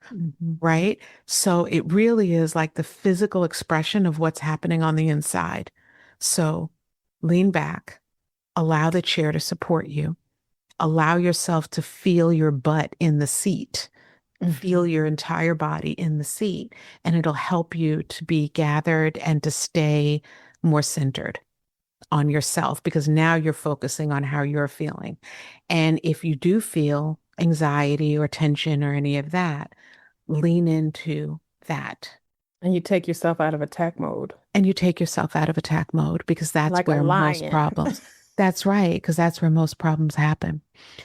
C: right? So it really is like the physical expression of what's happening on the inside. So lean back, allow the chair to support you, allow yourself to feel your butt in the seat. Feel your entire body in the seat, and it'll help you to be gathered and to stay more centered on yourself, because now you're focusing on how you're feeling. And if you do feel anxiety or tension or any of that, lean into that.
B: And you take yourself out of attack mode.
C: Because that's
B: like
C: where most problems. That's right, because that's where most problems happen.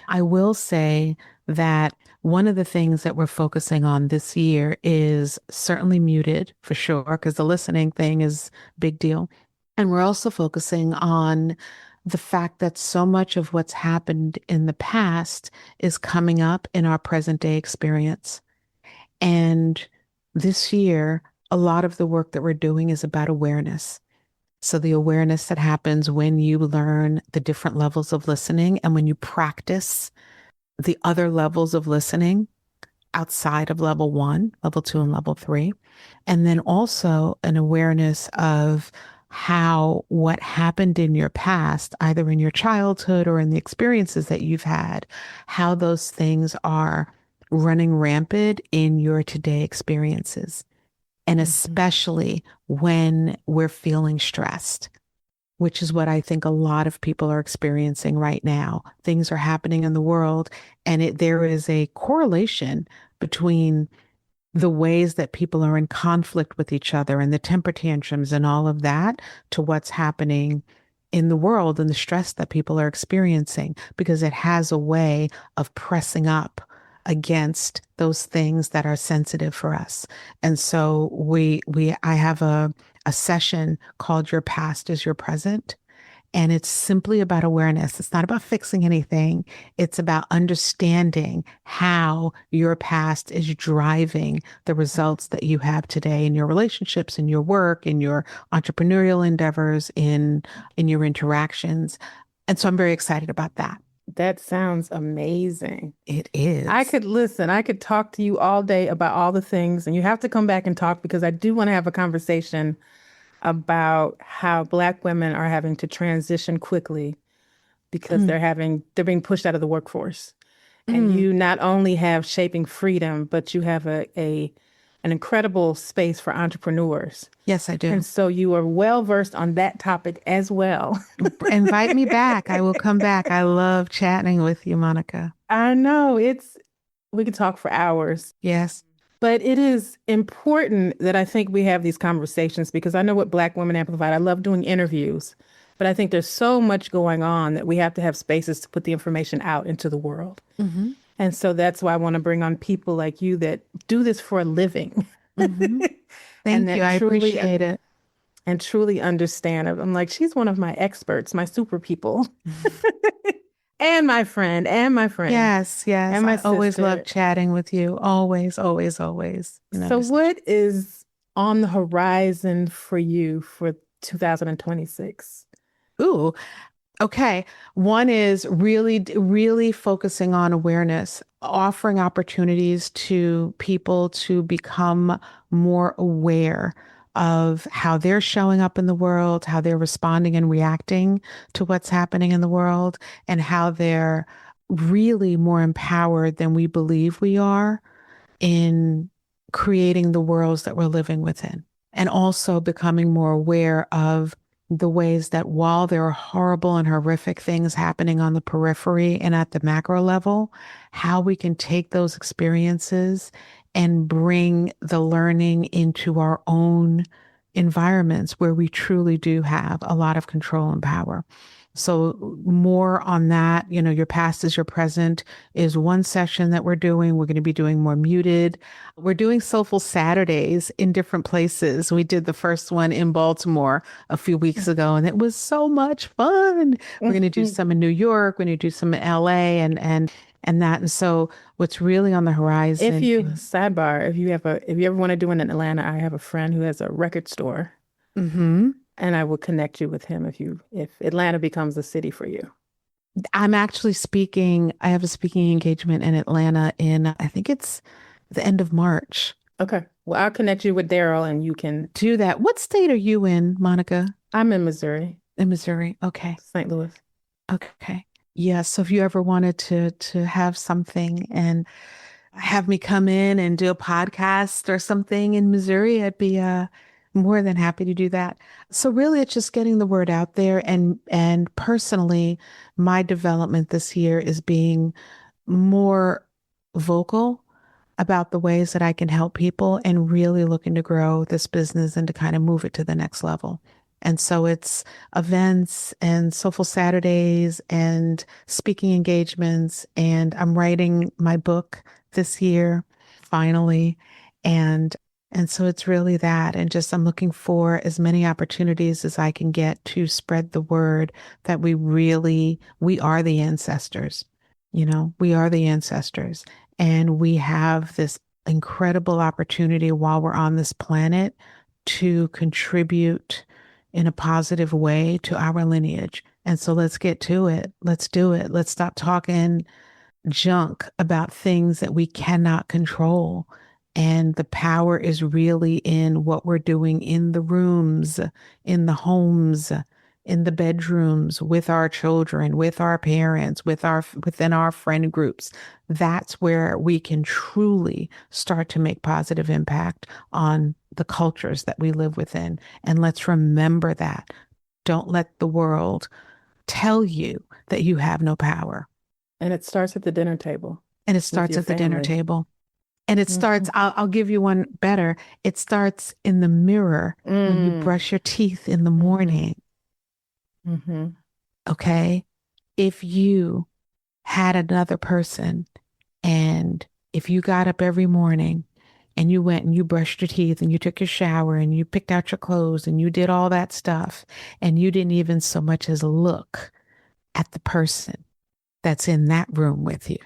C: I will say that one of the things that we're focusing on this year is certainly muted, for sure, because the listening thing is a big deal. And we're also focusing on the fact that so much of what's happened in the past is coming up in our present day experience. And this year, a lot of the work that we're doing is about awareness. So the awareness that happens when you learn the different levels of listening and when you practice the other levels of listening outside of level 1, level 2, and level 3. And then also an awareness of how what happened in your past, either in your childhood or in the experiences that you've had, how those things are running rampant in your today experiences. And especially when we're feeling stressed, which is what I think a lot of people are experiencing right now. Things are happening in the world, and there is a correlation between the ways that people are in conflict with each other and the temper tantrums and all of that to what's happening in the world and the stress that people are experiencing, because it has a way of pressing up against those things that are sensitive for us. And so I have a session called Your Past is Your Present. And it's simply about awareness. It's not about fixing anything. It's about understanding how your past is driving the results that you have today in your relationships, in your work, in your entrepreneurial endeavors, in your interactions. And so I'm very excited about that.
B: That sounds amazing.
C: It is.
B: I could talk to you all day about all the things, and you have to come back and talk because I do want to have a conversation about how Black women are having to transition quickly because they're being pushed out of the workforce. And you not only have Shaping Freedom, but you have an incredible space for entrepreneurs.
C: Yes, I do.
B: And so you are well versed on that topic as well.
C: Invite me back. I will come back. I love chatting with you, Monica.
B: I know we could talk for hours.
C: Yes.
B: But it is important that I think we have these conversations because I know what Black Women Amplified, I love doing interviews, but I think there's so much going on that we have to have spaces to put the information out into the world.
C: Mm-hmm.
B: And so that's why I want to bring on people like you that do this for a living.
C: Mm-hmm. Thank you. I appreciate it.
B: And truly understand it. I'm like, she's one of my experts, my super people. And my friend.
C: Yes, yes.
B: And my
C: I always
B: sister.
C: love chatting with you. Always, always, always.
B: So what is on the horizon for you for 2026?
C: Ooh, okay. One is really, really focusing on awareness, offering opportunities to people to become more aware of how they're showing up in the world, how they're responding and reacting to what's happening in the world, and how they're really more empowered than we believe we are in creating the worlds that we're living within. And also becoming more aware of the ways that while there are horrible and horrific things happening on the periphery and at the macro level, how we can take those experiences and bring the learning into our own environments where we truly do have a lot of control and power. So more on that, your past is your present is one session that we're doing. We're going to be doing more muted. We're doing Soulful Saturdays in different places. We did the first one in Baltimore a few weeks ago, and it was so much fun. We're going to do some in New York. We're going to do some in LA and that. And so what's really on the horizon.
B: If you ever want to do it in Atlanta, I have a friend who has a record store.
C: Mm-hmm.
B: And I will connect you with him if Atlanta becomes a city for you.
C: I'm actually speaking. I have a speaking engagement in Atlanta I think it's the end of March.
B: Okay. Well, I'll connect you with Daryl and you can
C: do that. What state are you in, Monica?
B: I'm in Missouri.
C: In Missouri. Okay.
B: St. Louis.
C: Okay. Yeah. So if you ever wanted to have something and have me come in and do a podcast or something in Missouri, I'd be more than happy to do that. So really it's just getting the word out there. And personally, my development this year is being more vocal about the ways that I can help people and really looking to grow this business and to kind of move it to the next level. And so it's events and Soulful Saturdays and speaking engagements. And I'm writing my book this year, finally. And so it's really that. And just I'm looking for as many opportunities as I can get to spread the word that we are the ancestors. We are the ancestors. And we have this incredible opportunity while we're on this planet to contribute in a positive way to our lineage. And so let's get to it. Let's do it. Let's stop talking junk about things that we cannot control. And the power is really in what we're doing in the rooms, in the homes, in the bedrooms, with our children, with our parents, within our friend groups. That's where we can truly start to make positive impact on the cultures that we live within. And let's remember that. Don't let the world tell you that you have no power.
B: And it starts at the dinner table.
C: And it starts at the dinner table. And it starts, I'll give you one better. It starts in the mirror when you brush your teeth in the morning.
B: Mm-hmm.
C: Okay? If you had another person and if you got up every morning and you went and you brushed your teeth and you took your shower and you picked out your clothes and you did all that stuff, and you didn't even so much as look at the person that's in that room with you.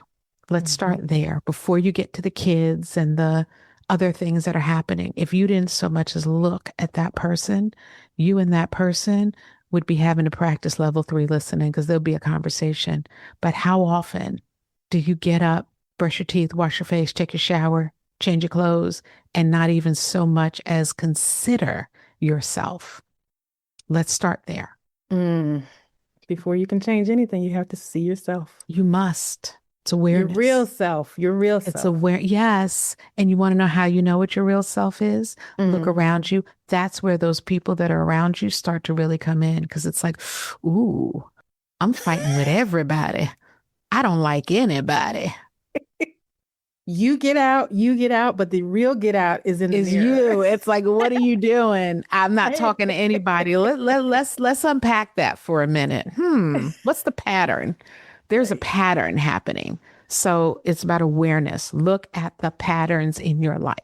C: Let's start there before you get to the kids and the other things that are happening. If you didn't so much as look at that person, you and that person would be having to practice level 3 listening, because there'll be a conversation. But how often do you get up, brush your teeth, wash your face, take your shower, change your clothes, and not even so much as consider yourself? Let's start there.
B: Before you can change anything, you have to see yourself.
C: You must. It's awareness.
B: Your real self.
C: It's aware. Yes. And you want to know how you know what your real self is? Look around you. That's where those people that are around you start to really come in, because it's like, ooh, I'm fighting with everybody. I don't like anybody.
B: You get out, but the real get out is in the mirror.
C: You. It's like, what are you doing? I'm not talking to anybody. Let's unpack that for a minute. What's the pattern? There's a pattern happening. So it's about awareness. Look at the patterns in your life.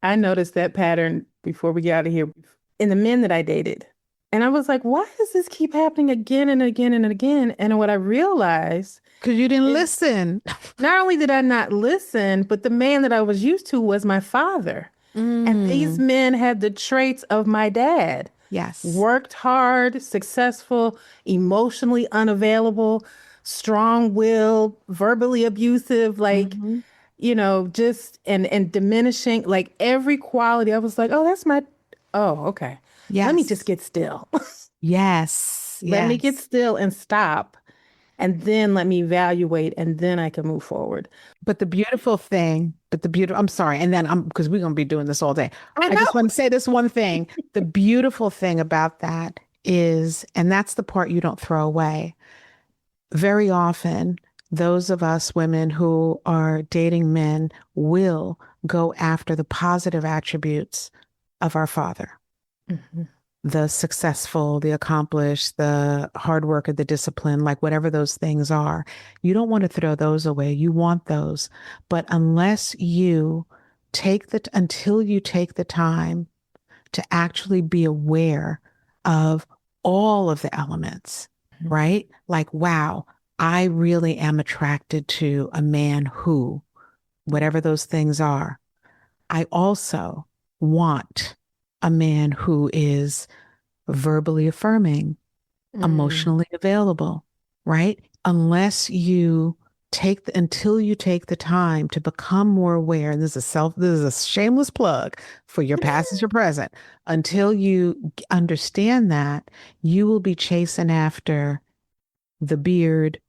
B: I noticed that pattern before we get out of here in the men that I dated. And I was like, why does this keep happening again and again and again? And what I realized,
C: because you didn't listen.
B: Not only did I not listen, but the man that I was used to was my father. And these men had the traits of my dad.
C: Yes.
B: Worked hard, successful, emotionally unavailable, strong-willed, verbally abusive, like, just and diminishing, like every quality. I was like, okay.
C: Yes.
B: Let me just get still.
C: Yes.
B: Let me get still and stop. And then let me evaluate, and then I can move forward.
C: But the beautiful thing, I'm sorry. And then because we're going to be doing this all day. I just want to say this one thing. The beautiful thing about that is, and that's the part you don't throw away. Very often, those of us women who are dating men will go after the positive attributes of our father. The successful, the accomplished, the hard worker, the discipline, like whatever those things are. You don't want to throw those away. You want those. But until you take the time to actually be aware of all of the elements, right? Like, wow, I really am attracted to a man who, whatever those things are. I also want a man who is verbally affirming, emotionally available, right? Until you take the time to become more aware, and this is a shameless plug for your past is your present. Until you understand that, you will be chasing after the beard,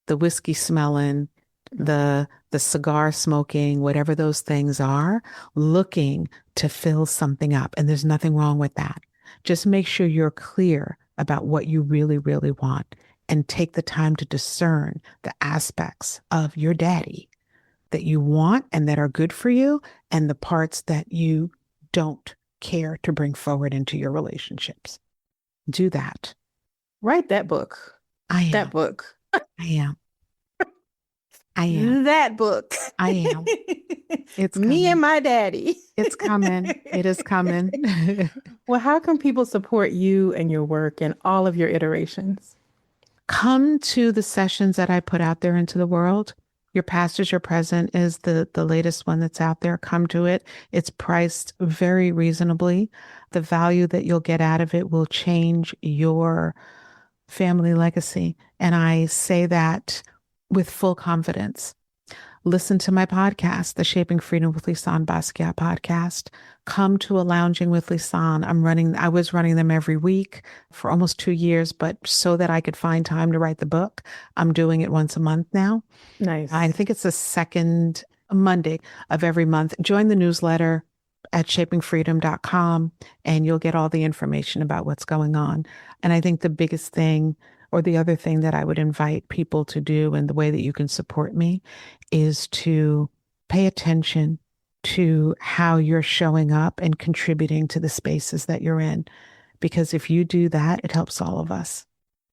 C: the whiskey smelling, the cigar smoking, whatever those things are, looking to fill something up. And there's nothing wrong with that. Just make sure you're clear about what you really, really want, and take the time to discern the aspects of your daddy that you want and that are good for you, and the parts that you don't care to bring forward into your relationships. Do that.
B: Write that book.
C: I am.
B: That book.
C: I am. I am.
B: That book.
C: I am. It's coming.
B: Me and my daddy.
C: It's coming. It is coming.
B: Well, how can people support you and your work and all of your iterations?
C: Come to the sessions that I put out there into the world. Your Past is Your Present is the latest one that's out there. Come to it. It's priced very reasonably. The value that you'll get out of it will change your family legacy. And I say that with full confidence. Listen to my podcast, the Shaping Freedom with Lisane Basquiat podcast. Come to a Lounging with Lisane. I was running them every week for almost 2 years, but so that I could find time to write the book, I'm doing it once a month now.
B: Nice.
C: I think it's the second Monday of every month. Join the newsletter at shapingfreedom.com, and you'll get all the information about what's going on. And I think the biggest thing, or the other thing that I would invite people to do, and the way that you can support me, is to pay attention to how you're showing up and contributing to the spaces that you're in. Because if you do that, it helps all of us.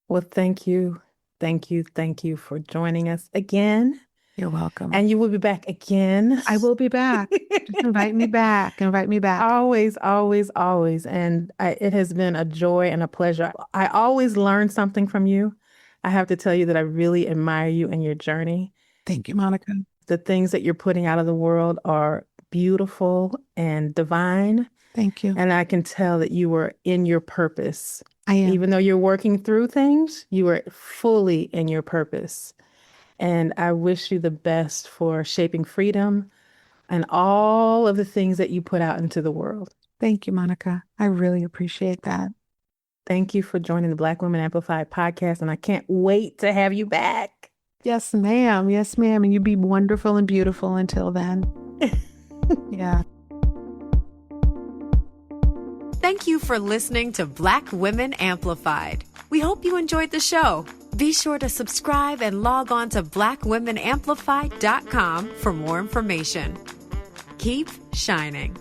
B: Well, thank you. Thank you. Thank you for joining us again.
C: You're welcome.
B: And you will be back again.
C: I will be back. Just invite me back. Invite me back.
B: Always, always, always. And it has been a joy and a pleasure. I always learn something from you. I have to tell you that I really admire you and your journey.
C: Thank you, Monica.
B: The things that you're putting out of the world are beautiful and divine.
C: Thank you.
B: And I can tell that you were in your purpose.
C: I am.
B: Even though you're working through things, you are fully in your purpose. And I wish you the best for shaping freedom and all of the things that you put out into the world.
C: Thank you, Monica. I really appreciate that.
B: Thank you for joining the Black Women Amplified podcast, and I can't wait to have you back.
C: Yes, ma'am. Yes, ma'am. And you be wonderful and beautiful until then. Yeah.
A: Thank you for listening to Black Women Amplified. We hope you enjoyed the show. Be sure to subscribe and log on to blackwomenamplified.com for more information. Keep shining.